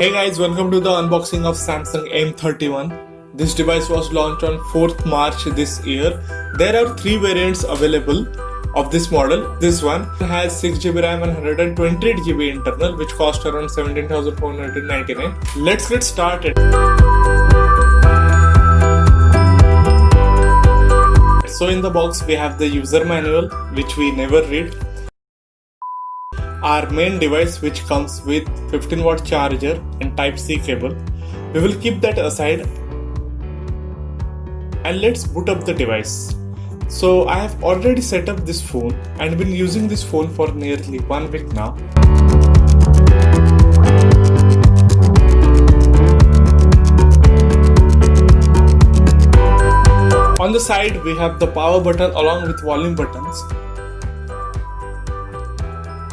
Hey guys, welcome to the unboxing of Samsung M31. This device was launched on 4th March this year. There are 3 variants available of this model. This one has 6GB RAM and 128GB internal, which cost around 17,499. Let's get started. So in the box we have the user manual, which we never read. Our main device, which comes with 15-watt charger and Type-C cable. We will keep that aside and let's boot up the device. So I have already set up this phone and been using this phone for nearly 1 week now. On the side we have the power button along with volume buttons.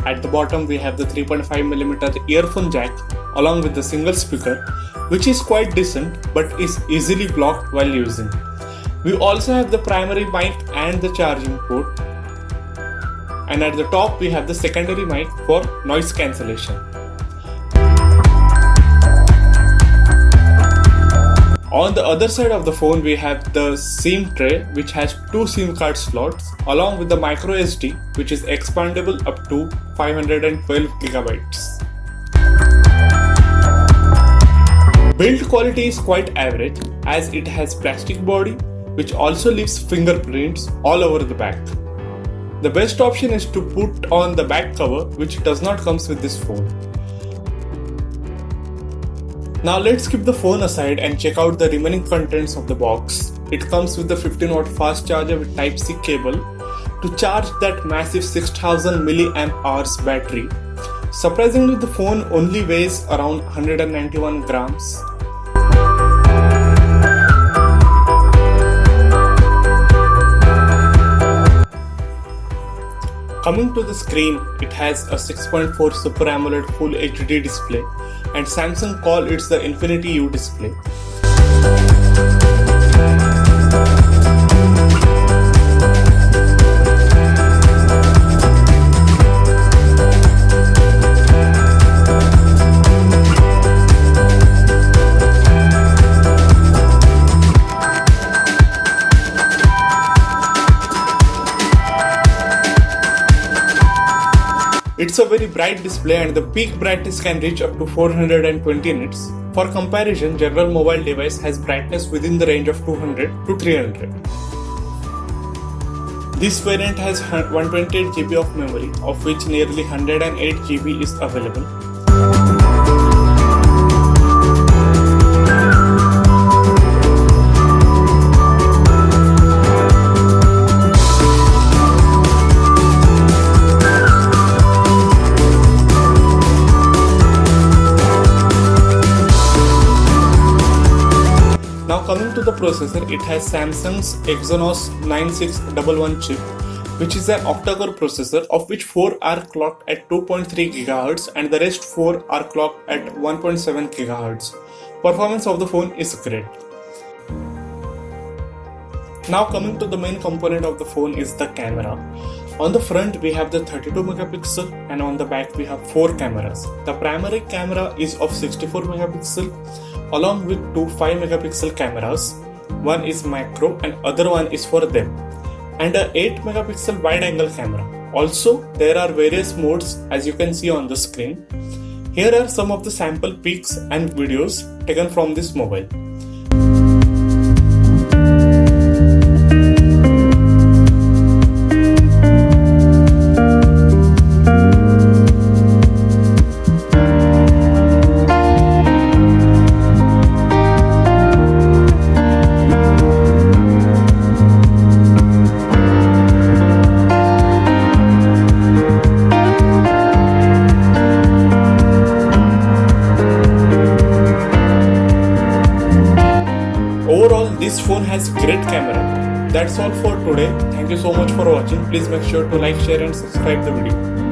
At the bottom we have the 3.5mm earphone jack along with the single speaker, which is quite decent but is easily blocked while using. We also have the primary mic and the charging port, and at the top we have the secondary mic for noise cancellation. On the other side of the phone we have the SIM tray, which has 2 SIM card slots along with the micro SD, which is expandable up to 512GB. Build quality is quite average as it has plastic body, which also leaves fingerprints all over the back. The best option is to put on the back cover, which does not come with this phone. Now let's keep the phone aside and check out the remaining contents of the box. It comes with the 15-watt fast charger with Type-C cable to charge that massive 6000 mAh battery. Surprisingly, the phone only weighs around 191 grams. Coming to the screen, it has a 6.4 Super AMOLED Full HD display, and Samsung call it the Infinity U display. It's a very bright display and the peak brightness can reach up to 420 nits. For comparison, general mobile device has brightness within the range of 200 to 300. This variant has 128GB of memory, of which nearly 108GB is available. Now coming to the processor, it has Samsung's Exynos 9611 chip, which is an octa-core processor, of which 4 are clocked at 2.3 GHz and the rest 4 are clocked at 1.7 GHz. Performance of the phone is great. Now coming to the main component of the phone is the camera. On the front we have the 32 megapixel and on the back we have 4 cameras. The primary camera is of 64 megapixel along with 2 5 megapixel cameras. One is macro and other one is for them, and a 8 megapixel wide angle camera. Also there are various modes as you can see on the screen. Here are some of the sample pics and videos taken from this mobile. Overall, this phone has great camera. That's all for today. Thank you so much for watching. Please make sure to like, share and subscribe the video.